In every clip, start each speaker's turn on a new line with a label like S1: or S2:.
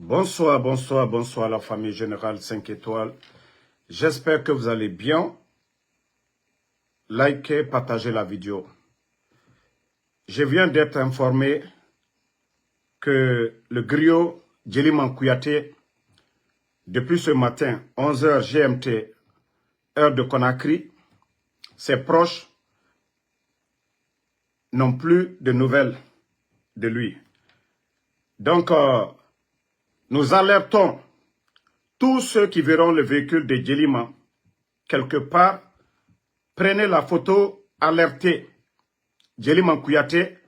S1: Bonsoir, bonsoir, bonsoir la famille Générale 5 étoiles. J'espère que vous allez bien. Likez, partagez la vidéo. Je viens d'être informé que le griot Djeliman Kouyaté, depuis ce matin, 11h GMT, heure de Conakry, ses proches n'ont plus de nouvelles de lui. Donc, nous alertons tous ceux qui verront le véhicule de Djeliman quelque part. Prenez la photo, alertez Djeliman Kouyaté.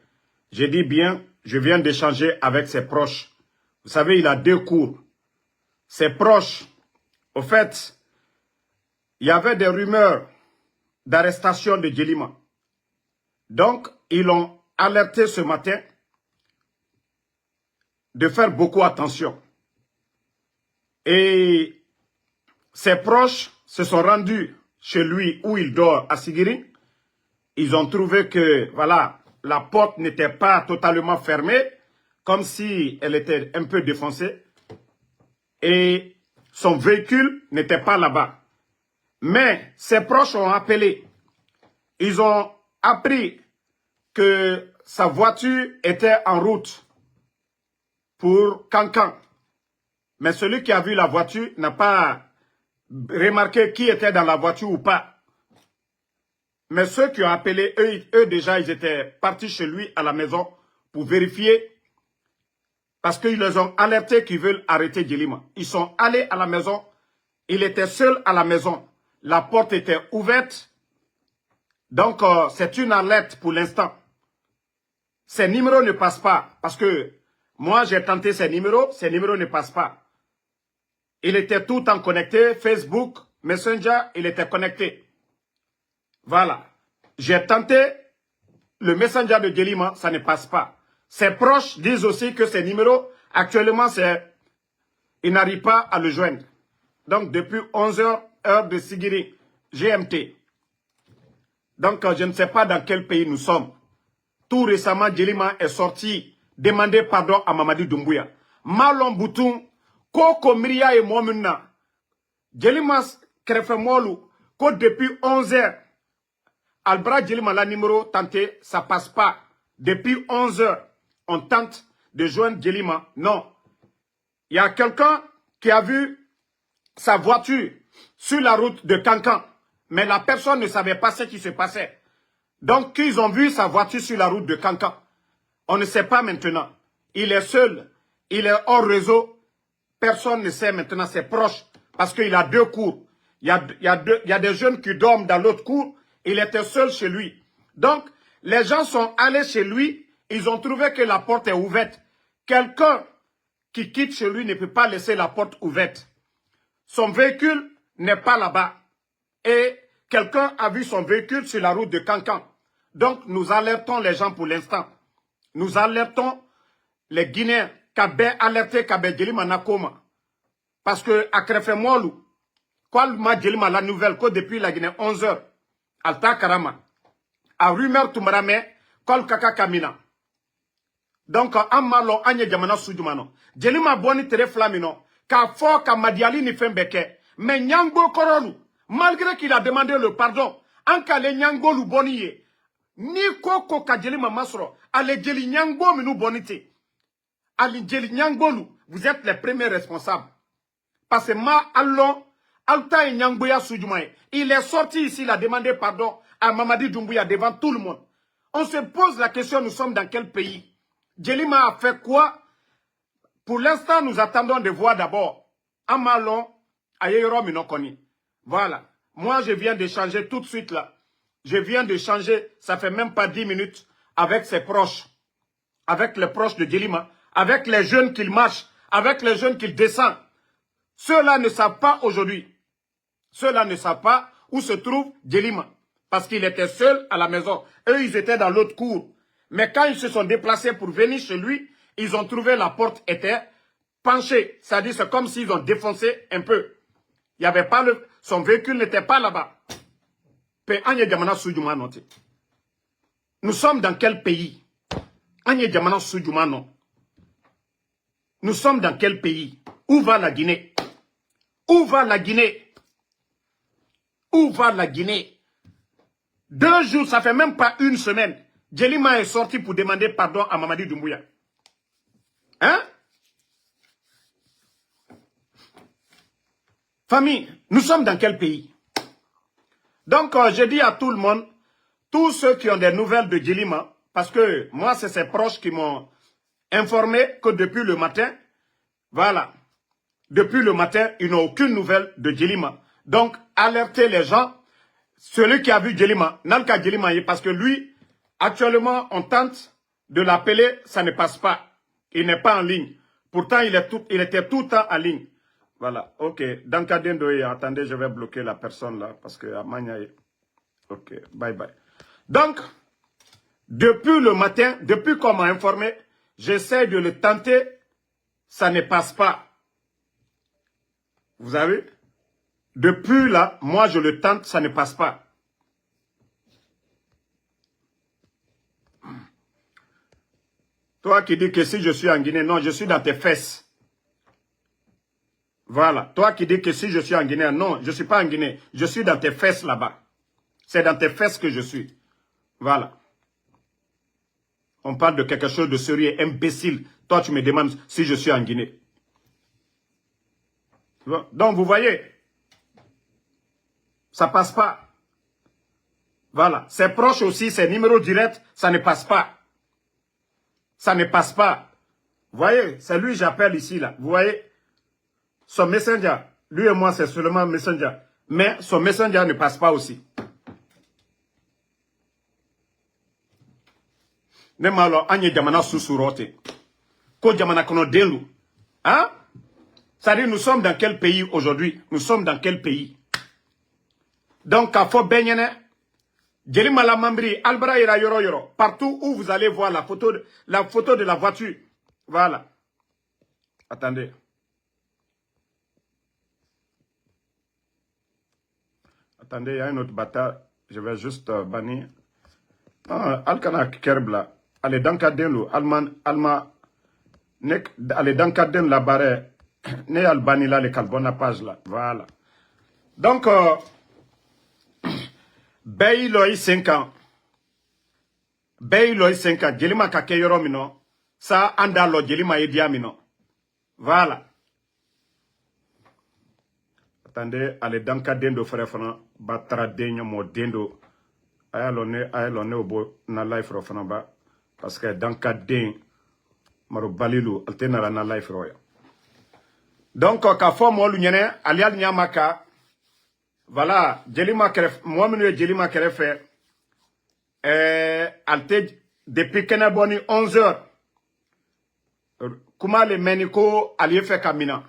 S1: Je dis bien, je viens d'échanger avec ses proches. Vous savez, il a 2 cours. Ses proches, au fait, il y avait des rumeurs d'arrestation de Djeliman. Donc, ils l'ont alerté ce matin de faire beaucoup attention. Et ses proches se sont rendus chez lui où il dort à Sigiri. Ils ont trouvé que, voilà, la porte n'était pas totalement fermée, comme si elle était un peu défoncée. Et son véhicule n'était pas là-bas. Mais ses proches ont appelé. Ils ont appris que sa voiture était en route pour Cancan. Mais celui qui a vu la voiture n'a pas remarqué qui était dans la voiture ou pas. Mais ceux qui ont appelé, eux déjà, ils étaient partis chez lui à la maison pour vérifier. Parce qu'ils les ont alertés qu'ils veulent arrêter Djeliman. Ils sont allés à la maison. Il était seul à la maison. La porte était ouverte. Donc, c'est une alerte pour l'instant. Ces numéros ne passent pas. Parce que moi, j'ai tenté ces numéros ne passent pas. Il était tout le temps connecté. Facebook, Messenger, il était connecté. Voilà. J'ai tenté le Messenger de Djeliman, ça ne passe pas. Ses proches disent aussi que ces numéros, actuellement, ils n'arrivent pas à le joindre. Donc, depuis 11h, heure de Sigiri, GMT. Donc, je ne sais pas dans quel pays nous sommes. Tout récemment, Djeliman est sorti demander pardon à Mamadi Doumbouya. Malon Boutoum, Koko Miria et Momuna. Djeliman Krefemolu, que depuis 11h, Albra Djeliman la numéro tenté, ça passe pas. Depuis 11h, on tente de joindre Djeliman. Non. Il y a quelqu'un qui a vu sa voiture sur la route de Cancan. Mais la personne ne savait pas ce qui se passait. Donc, ils ont vu sa voiture sur la route de Cancan. On ne sait pas maintenant. Il est seul. Il est hors réseau. Personne ne sait maintenant ses proches. Parce qu'il a 2 cours. Il y a des jeunes qui dorment dans l'autre cour. Il était seul chez lui. Donc, les gens sont allés chez lui. Ils ont trouvé que la porte est ouverte. Quelqu'un qui quitte chez lui ne peut pas laisser la porte ouverte. Son véhicule n'est pas là-bas. Et quelqu'un a vu son véhicule sur la route de Cancan. Donc, nous alertons les gens pour l'instant. Nous alertons les Guinéens qui avaient alerté Kabé Djeliman Nakoma. Parce que à Krefemolu, quand m'a Djeliman la nouvelle que depuis la Guinée 11h, Alta Karama, à rumeur Tumarame, Kol Kaka Kamina. Donc, Amalo Anye Jamana Soudjumano. Djeliman Boni Tere Flamino, Ka Fo Ka Madiali ni Fembeke, mais Nyangbo Korolu, malgré qu'il a demandé le pardon, Ankale Nyangbo Luboniye, ni Koko Ka Djeliman Masro, Ale Djeli Nyangbo Minou Bonite. Ali Djeli Nyangbo, vous êtes les premiers responsables. Parce que Ma Allon, Alta et Nyangboya Soudjoumaye, il est sorti ici, il a demandé pardon à Mamadi Doumbouya devant tout le monde. On se pose la question, nous sommes dans quel pays? Djeliman a fait quoi? Pour l'instant, nous attendons de voir d'abord Amalon Ayero Minokoni. Voilà. Moi, je viens d'échanger tout de suite là. Je viens d'échanger, ça fait même pas 10 minutes, avec ses proches. Avec les proches de Djeliman. Avec les jeunes qu'il marche. Avec les jeunes qu'il descend. Ceux-là ne savent pas aujourd'hui. Ceux-là ne savent pas où se trouve Djeliman. Parce qu'il était seul à la maison. Eux, ils étaient dans l'autre cour. Mais quand ils se sont déplacés pour venir chez lui, ils ont trouvé la porte était penchée. C'est-à-dire, c'est comme s'ils ont défoncé un peu. Il y avait pas son véhicule n'était pas là-bas. Nous sommes dans quel pays? Anye Djamana Soudjoumano. Nous sommes dans quel pays? Où va la Guinée? Où va la Guinée? Où va la Guinée? 2 jours, ça fait même pas une semaine. Djelima est sorti pour demander pardon à Mamadi Doumbouya. Hein? Famille, nous sommes dans quel pays? Donc, je dis à tout le monde, tous ceux qui ont des nouvelles de Djelima, parce que moi, c'est ses proches qui m'ont informé que depuis le matin, voilà, depuis le matin, ils n'ont aucune nouvelle de Djelima. Donc, alertez les gens, celui qui a vu Djelima, Nalka Djelima, parce que lui, actuellement, on tente de l'appeler, ça ne passe pas. Il n'est pas en ligne. Pourtant, il était tout le temps en ligne. Voilà, ok. Dans le cas d'Indoé, attendez, je vais bloquer la personne là, parce que Amagnaye. Ok, bye bye. Donc, depuis le matin, depuis qu'on m'a informé, j'essaie de le tenter, ça ne passe pas. Vous avez? Depuis là, moi je le tente, ça ne passe pas. Toi qui dis que si je suis en Guinée, non, je suis dans tes fesses. Voilà. Toi qui dis que si je suis en Guinée, non, je ne suis pas en Guinée. Je suis dans tes fesses là-bas. C'est dans tes fesses que je suis. Voilà. On parle de quelque chose de sérieux, imbécile. Toi, tu me demandes si je suis en Guinée. Donc, vous voyez, ça ne passe pas. Voilà. Ses proches aussi, ses numéros directs, ça ne passe pas. Ça ne passe pas. Vous voyez, c'est lui que j'appelle ici, là. Vous voyez, son messenger, lui et moi, c'est seulement messenger. Mais son messenger ne passe pas aussi. Même alors, Agne Djamana Soussourote. Ko Djamana Kono Denlu. Hein? C'est-à-dire, nous sommes dans quel pays aujourd'hui? Nous sommes dans quel pays? Donc, à Fo Benyene, Djelima la Mambri, Albra Ira Yoro Yoro, partout où vous allez voir la photo de la voiture. Voilà. Attendez. Attendez, il y a une autre bataille. Je vais juste bannir. Alkana Kerbla. Allez, dans Kadenu, Alma, allez, dans Kadenu, la barre, ne Albani là, les Kalbona page là. Voilà. Donc, Bay Loï 5 ans. Bay Loï 5 ans. Djelima Kakeyoro Mino. Ça, Andalo, Djelima Edia Mino. Voilà. Attendez, allez, dans Kadenu, frère, Batra Denyo, mo Dendo. Ayalone obo na life ro fana ba parce que dans cas den maro balilu altena na life ro ya donc ka fo mo lu nyene alial nyamaka voilà Djelima kref mo menu Djelima kref alte depuis kenaboni 11h kuma le meniko ali fait kamina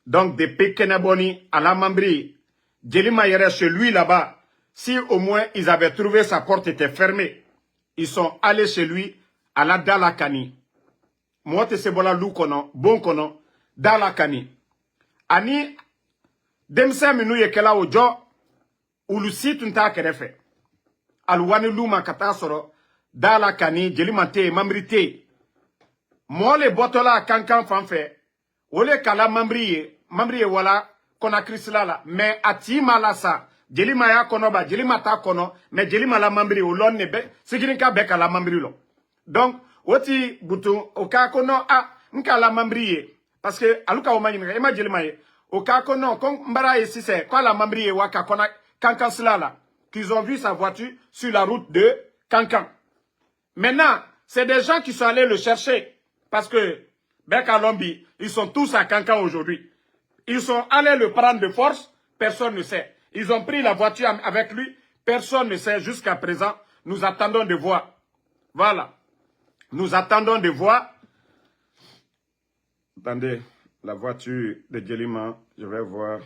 S1: donc depuis kenaboni à la Mambri Djelima yere chez lui là-bas. Si au moins ils avaient trouvé sa porte était fermée, ils sont allés chez lui à la Dalakani. Moi, te sebola lou kono, bon kono, Dalakani. Ani, demse minu yekela ojo, ulusi tunta kerefe. Alwani luma katasoro, Dalakani, Djelimate, Mamrite. Moi, les botola kankan fanfe, ole kala mambriye wala, kona krislala, mais ati malasa. Djelima ya kono ba, Djelima ta kono, mais Djelima la mambri ou l'on ne be, sigirinka beka la mambri lo. Donc, oti bouton, oka kono a, nka la mambri parce que, aluka omanyinga, ema Djelima ye, oka kono, kon mbara ye si c'est, quoi la mambri waka kona, kankan slala, qu'ils ont vu sa voiture sur la route de Kankan. Maintenant, c'est des gens qui sont allés le chercher, parce que, Beka Lombi, ils sont tous à Kankan aujourd'hui. Ils sont allés le prendre de force, personne ne sait. Ils ont pris la voiture avec lui. Personne ne sait jusqu'à présent. Nous attendons de voir. Voilà. Nous attendons de voir. Attendez. La voiture de Djelima. Je vais voir.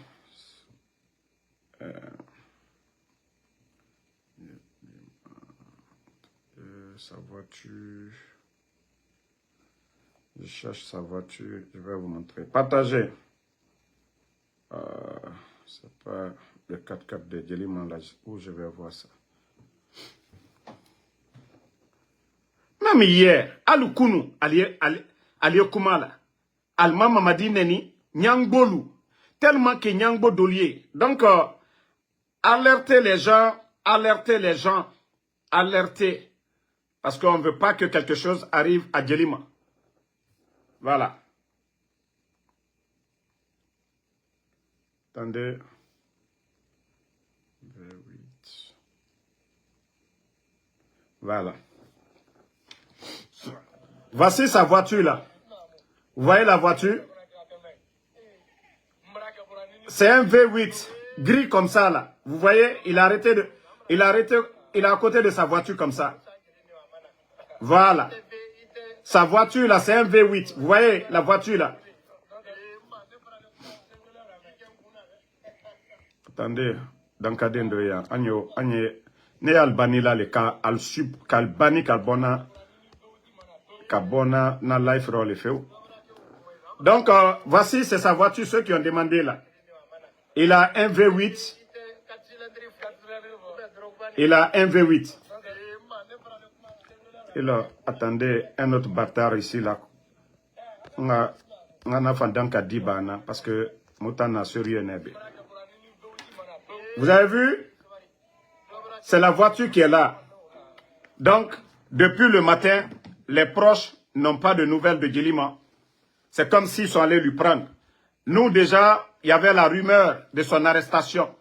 S1: Sa voiture. Je cherche sa voiture. Je vais vous montrer. Partagez. C'est pas le 4x4 de Djelima là où je vais voir ça. Même hier, Alukunu, Ali Kumala. Alma Mamadi Neni, Nyangbolu. Tellement que Nyangbo Dolier. Donc, alertez les gens, alertez les gens, alertez. Parce qu'on ne veut pas que quelque chose arrive à Djelima. Voilà. Attendez. Voilà. Voici sa voiture là. Vous voyez la voiture? C'est un V8 gris comme ça là. Vous voyez, il a à côté de sa voiture comme ça. Voilà. Sa voiture là, c'est un V8. Vous voyez la voiture là? Attendez, dans Kadendo ya, anyo, ne albani là, le ka al sub, kalbani kalbona, kabona na life roll feu. Donc, voici, c'est sa voiture, ceux qui ont demandé là. Il a un V8. Il a un V8. Et là, attendez, un autre bâtard ici là. On a fait Dibana parce que Moutana sérieux nebe. Vous avez vu? C'est la voiture qui est là. Donc, depuis le matin, les proches n'ont pas de nouvelles de Djelima. C'est comme s'ils sont allés lui prendre. Nous, déjà, il y avait la rumeur de son arrestation.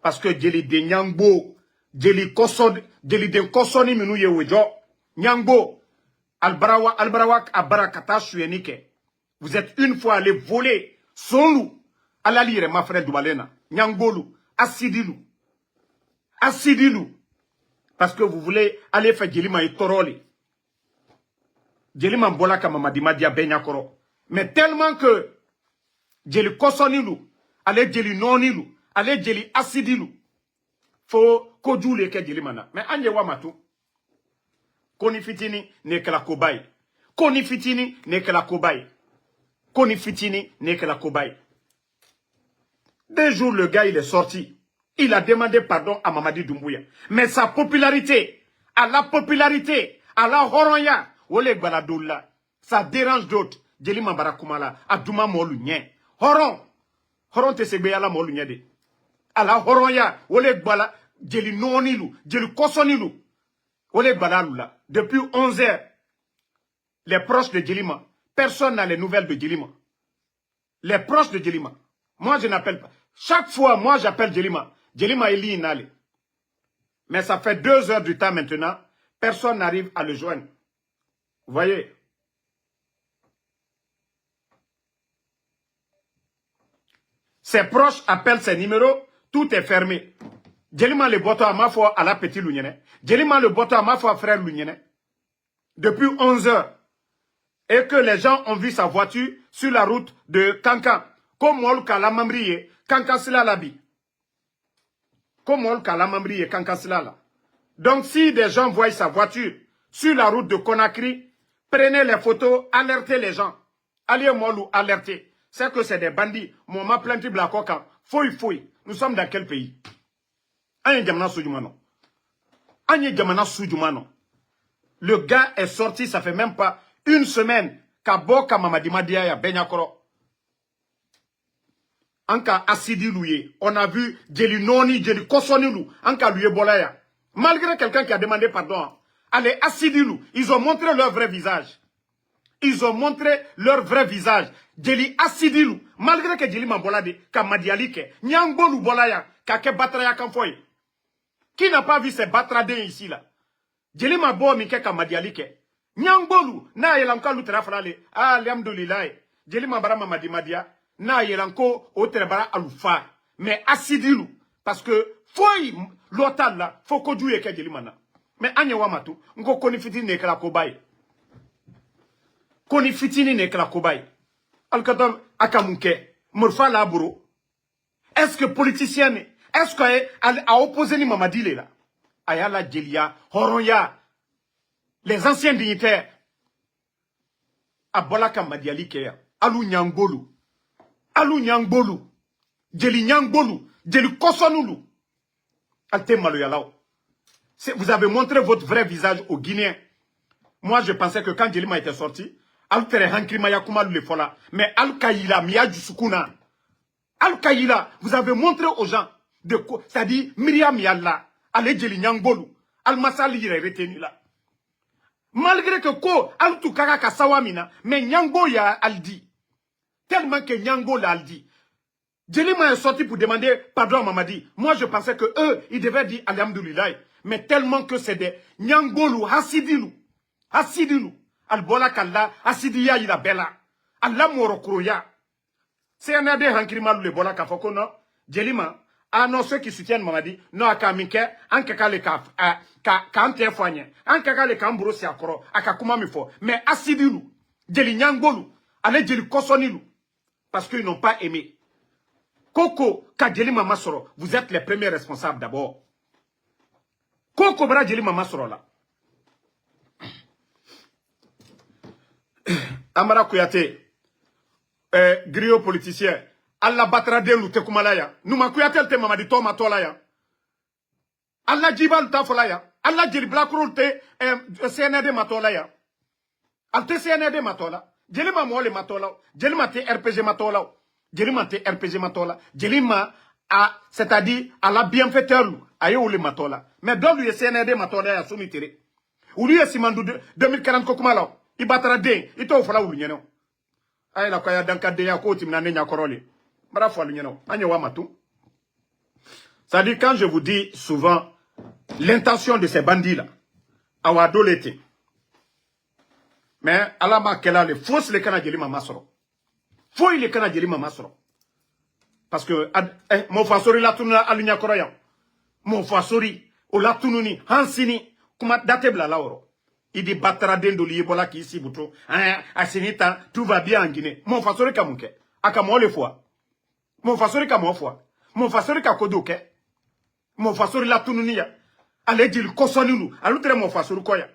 S1: Parce que Djeli de Nyangbo, Djeli de Kosoni Minou Yewejo, Nyangbo, Albarawak Abarakata Suyenike. Vous êtes une fois allé voler son loup. À la lire, ma frère Doubalena. Nyangbolou, Asidilou. Asidilou. Parce que vous voulez aller faire Djelima et Toroli. Djelima Mbolaka Mamadi Madia Benyakoro. Mais tellement que Djeli Kosonilou, allez Djeli Nonilou, allez Djeli Asidilou. Faut Kodjoule ke Djeli Mana. Mais Anye Wamatou. Koni Fitini n'est que la cobaye. Koni Fitini n'est que la cobaye. Koni Fitini n'est que la cobaye. 2 jours, le gars, il est sorti. Il a demandé pardon à Mamadi Doumbouya. Mais sa popularité, à la Horonya, Oleg Baladoula, ça dérange d'autres. Djelima Barakoumala, Adouma Moulunien. Horon te segbeyala Moulunien de. À la Horonya, Oleg Bala, Djeli Nonilou, Djeli Kosonilou. Oleg Balaloula. Depuis 11 heures, les proches de Djelima, personne n'a les nouvelles de Djelima. Les proches de Djelima. Moi, je n'appelle pas. Chaque fois, moi, j'appelle Djelima. Djelima est inale. Mais ça fait 2 heures du temps maintenant. Personne n'arrive à le joindre. Vous voyez? Ses proches appellent ses numéros. Tout est fermé. Djelima le boto à ma foi à la petite Lounienne. Djelima le boto à ma foi frère Lounienne. Depuis 11 heures. Et que les gens ont vu sa voiture sur la route de Kankan. Comme on la mambriye, Kankan sila labi. Comme on la mambriye, Kankan sila la. Donc si des gens voient sa voiture sur la route de Conakry, prenez les photos, alertez les gens. Allez Molou, alertez. C'est que c'est des bandits. Mon ma plainte Blakokan. Fouille. Nous sommes dans quel pays? Anye Djamana Soudjoumano. Anye Djamana Soudjoumano. Le gars est sorti, ça fait même pas 1 semaine. Kaboka Mamadi Madia ya Benyakoro. Anka Asidi Louye. On a vu Djeli Noni, Djeli Kosonilou. Anka Louye Bolaya. Malgré quelqu'un qui a demandé pardon. Allez, Asidi Lou. Ils ont montré leur vrai visage. Ils ont montré leur vrai visage. Djeli Asidilou. Malgré que Djeli Mambolade, Kamadialike, Nyangbolou Bolaya, Kake Batraya Kamfoy. Qui n'a pas vu ces batradins ici là? Djeli Mabo Mike Kamadialike. Nyangbolou, na yelanka lutrafrale. Ah, liamdoulilaï. Djeli Mabara Mamadi Madia. Na yelanko otrebara aloufa. Mais Asidilou. Parce que, foy, l'otal là, faut qu'on joue avec Djeli Mana. Mais Anye Wamatu, n'ko konifiti ne kala kobaye. Koni fitini ne kala kobaye. Alkatom akamunke. Murfa laburo. Est-ce que politicien, est-ce qu'il a opposé ni Mamadi là? Ayala Djelia, Horonya, les anciens dignitaires. Abolaka Madiali Kea. Alou Nyangbolou. Alou Nyangbolou. Djeli Nyangbolou. Djeli Kosonulu. Alte Maloyalao. Vous avez montré votre vrai visage aux Guinéens. Moi, je pensais que quand Djelima était sorti, al tere hankima ya kuma le fola mais al kayila miya jusukuna al kayila vous avez montré aux gens de quoi c'est-à-dire Myriam Yalla ale jeli nyangolu al masali yire retenu là malgré que ko al tu kaka ka sawamina mais nyango ya al dit tellement que nyango l'a dit Djelima est sorti pour demander pardon à Mamadi. Moi, je pensais que eux, ils devaient dire Alhamdoulilah. Mais tellement que c'est des Nyangolu, Hasidilou. Hasidilou. Al-Bola Kalla, Hasidiya ila bella. Allah Morokroya. C'est un adé Hankrimalou le Bola Kafoko, non? Djelima. Ah non, ceux qui soutiennent Mamadi. Non, Akamike, Ankaka le Kaf, Kante Foigné. Ankaka le Kambro Siakoro, Akakuma Mifo. Mais Hasidilou. Djeli Nyangolu. Allez, Djeli Kosonilou. Parce qu'ils n'ont pas aimé. Koko, Kadjeli Mamasoro, vous êtes les premiers responsables d'abord. Koko, Bra Djeli Mamasoro là. Amara Kouyaté, griot politicien, Allah batra de nous te kumalaya. Nous ma Kouyaté te mamadi to matolaya. Allah jibal ta folaya. Allah Djeli Blakrol te CND matolaya. Alte CND matola. Djeli Mamole matola. Djeli Mate RPG matola. Djelima te RPG matola. Djelima a, c'est-à-dire, à la bienfaiteur, aye ou le matola. Mais dans lui, CND matola ya soumi tiré. Ou lui, Simandou 2040 kokumala. Il battra den. Il t'offre là où l'union. Aye la kaya danka de ya koti mnane nya korole. Bravo l'union. Anye wa matou. C'est-à-dire, quand je vous dis souvent, l'intention de ces bandits-là, awa dolete. Mais, alama kela le fausse le kana Djelima masoro. Faut il est kana Djelima masoro. Parce que mon fasori la tununa alunya koroya. Mon fasori o la tununi hansini kuma datebla laoro. Il dit battra dendo liebola ki ici buto. Asinita tout va bien en Guinée. Mon fasori kamunke. Akamo le fois. Mon fasori kamo fois. Mon fasori kakodoke. Mon fasori la tununi ya. Ale djil kosonilu. Alutre mon fasori koya.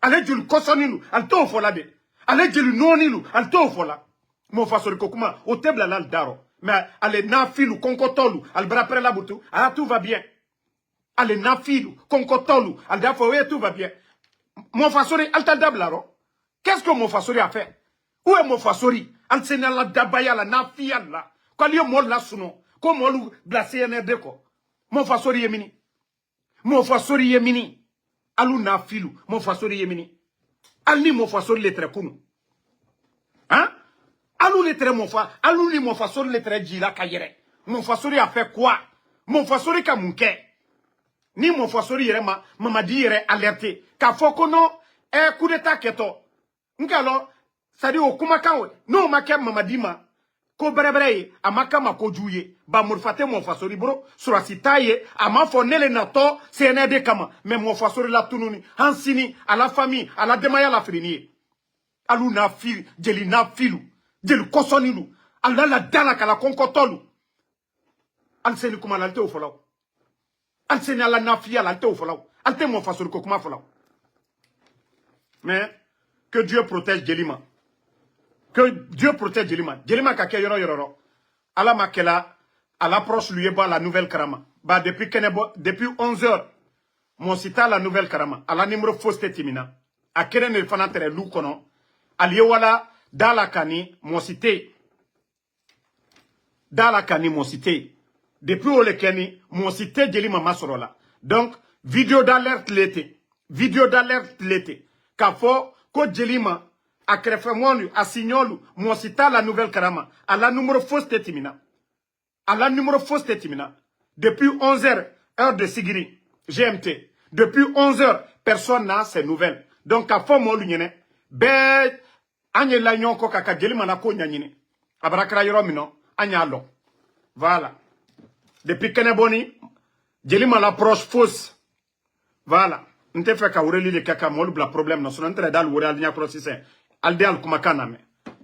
S1: Ale djil kosonilu. Al to fola de. Ale djil nonilu. Al to fola. Mon fasori kokuma, au table là le daro. Mais allez nafilu, konkotolu, al brapre la boutou, ah tout va bien. Allez nafilu, konkotolu, al dafo, oui tout va bien. Mon fasori, al taldable qu'est-ce que mon fasori a fait? Où est mon fasori? Al sena la dabaya la nafia la. Quand il mol la suno, comme on la CNRD ko. Mon fasori yemini. Mon fasori yemini. Alou nafilu, mon fasori yemini. Al ni mon fasori le trekunu. Hein? Alou les traits mon fa, alou li mon fasori les traits jila kayere. Mon fasori a fait quoi? Mon fasori ka munke. Ni mon fasori yere mamadi yere alerté. Ka foko non, coup d'état keto. Nkalo, ça dit au kumakawe. Non make mamadi ma. Ko brebreye, amaka ma ko juye. Ba murfate mon fasori bro. Sura sitaye, ama fonele nato, CND kama. Mais mon fasori la tununi, hansini, à la famille, à la demaya la frini. Alou na fil, jeli na filu. Djel kosonilu. Allah la dala kala konkotolu. Al seni kuma lalte au folaw. Al seni ala nafia lalte au folaw. Alte mon fasori kokuma folaw. Mais que Dieu protège Djelima. Que Dieu protège Djelima. Djelima kake yoro yoro. Allah makela à l'approche lui ba la nouvelle karama. Ba depuis 11 heures. Mon cita la nouvelle karama. À la numéro fausse timina. A keren el fanatere lou kono. Aliewala dans la cani, mon cité. Dans la cani, mon cité. Depuis où le cani, mon cité Djelima Masorola. Donc, vidéo d'alerte l'été. Vidéo d'alerte l'été. Kafo, ko Djelima, a krefemonu, a signolu, mon cité la nouvelle karama. À la numéro fausse tétimina. À la numéro fausse tétimina. Depuis 11 heures, heure de Sigiri, GMT. Depuis 11 heures, personne n'a ces nouvelles. Donc, Kafo Molunyene, bête, Anye la nyon ko kaka Djelima na ko nyanyine. Abrakra yoro mino, anya lo. Voilà. Depuis Keneboni, Djelima l'approche fausse. Voilà. Nte fait ka ureli le kaka molu bla problème na sonante dal wuri al nya processé. Alde al kumakana me.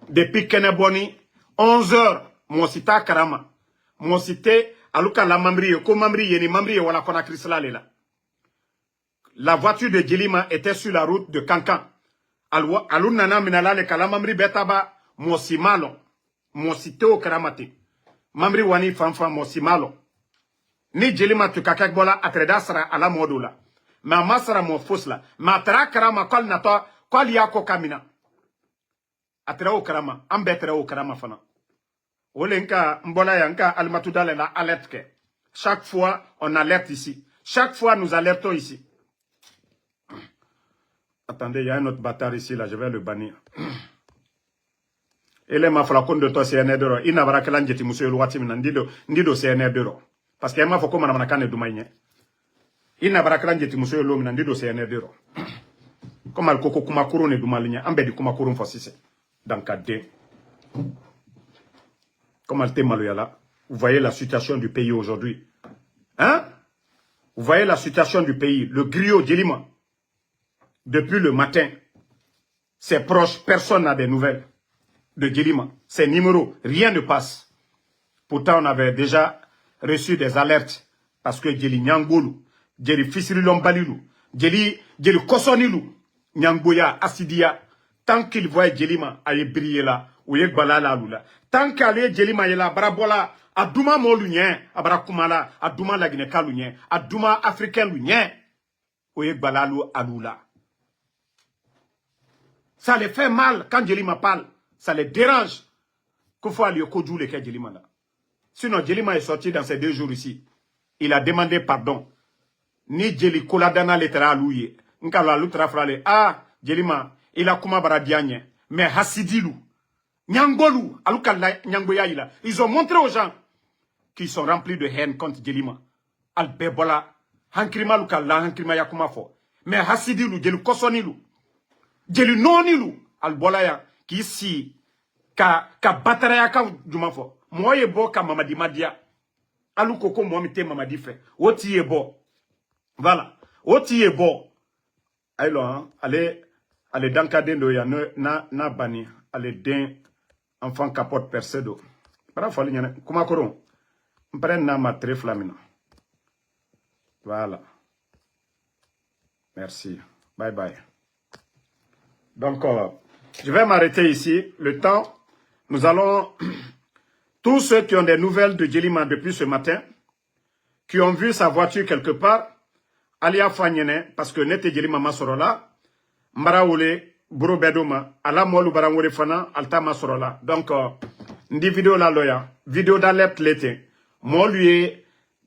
S1: Depuis Keneboni, 11 heures, mon cita karama. Mon cité aluka la mamri ko mamri yeni mamri wala kona krisla lela. La voiture de Djelima était sur la route de Kankan. Alou nana minala le kala mamri betaba mosimalo. Mositeo karamati. Mamri wani fanfa mosimalo. Ni Djelima tu kakak bola atreda sara ala modula. Ma masara mo fosla. Ma tra karama kol nato kol yako kamina. atra o karama ambetra o karama fana olenka mbola yanka almatouda la alerte. Chaque fois on alerte ici, chaque fois nous alertons ici. Attendez, il y a un autre bâtard ici là, je vais le bannir. Ele ma fala kondo to CNR doro ina barakala njeti muso yelu wati mina ndido CNR doro parce que ma foko mana kane dumaye ina barakala njeti muso yelu mina ndido CNR doro comme al koko kumakuru ne dumalinya ambedi kumakuru fosise dans cadre comme al temaloyala. Vous voyez la situation du pays aujourd'hui, hein? Vous voyez la situation du pays, le griot Djelima depuis le matin, ses proches, personne n'a des nouvelles de Djelima, ses numéros, rien ne passe. Pourtant, on avait déjà reçu des alertes parce que Djeli Nyangolu, Djeli Fisiri Lombalilu, Djeli Kosonilu, Nyangboya, Asidia, tant qu'il voit Djelima aille briller là, ou yek balala lula, tant qu'allait Djelima yela, barabola, Adouma Molunyen, Abarakumala, Adouma Lagineka Lunyen, Adouma Africain Lunyen, ou yek balalu alula. Ça les fait mal quand Djelima parle. Ça les dérange. Qu'il faut aller au Kodjou le Djelima là. Sinon, Djelima est sorti dans ces 2 jours ici. Il a demandé pardon. Ni Djeli Koladana letera alouye. Nkala lutra frale. Ah, Djelima, il a kuma baradianye. Mais Hasidilou, Nyangolu, Alukala Nyangboya ila. Ils ont montré aux gens qu'ils sont remplis de haine contre Djelima. Albebola, Hankrima Lukala, Hankrima Yakuma fo. Mais Hasidilou, Djeli Kosonilou. Djeli nonilu albolaya qui si ka bataraya ka djuma fo moye bo ka mamadi madia alu koko mo mi te mamadi fe oti ye bo voilà oti ye bo aylo hein allez dankade ndo ya na bani allez den enfant capote percedo para fali nyane kuma koron mpren na matre flamina voilà merci bye bye. Donc, je vais m'arrêter ici. Le temps, nous allons... Tous ceux qui ont des nouvelles de Djelima depuis ce matin, qui ont vu sa voiture quelque part, Alia Fanyene, parce que Nete Djelima Masorola, Mbaraoule, Buro Bedoma, Ala Molu Barangore Fana, Alta Masorola. Donc, ndi vidéo la loya, vidéo d'alerte l'été. Moi, lui,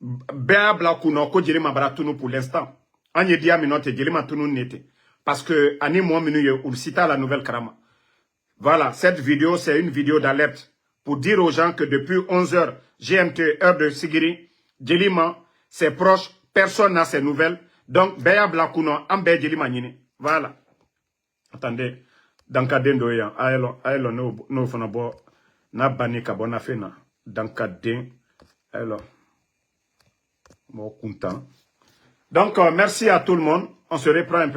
S1: Béa Blakuno, ko Djelima Baratounou pour l'instant. Anye dia minote Djelima Tounou Nete. Parce que, Ani Mouaminu, ou cita la nouvelle Karama. Voilà, cette vidéo, c'est une vidéo d'alerte pour dire aux gens que depuis 11h, GMT, heure de Sigiri, Djelima, ses proches, personne n'a ses nouvelles. Donc, Beya Blakuno, Ambe Djelima Nini. Voilà. Attendez, dans Kaden Doya, Aelo no Fonabo, na bani kabona fena, dans Kaden, alors, mon content. Donc, merci à tout le monde. On se reprend un peu.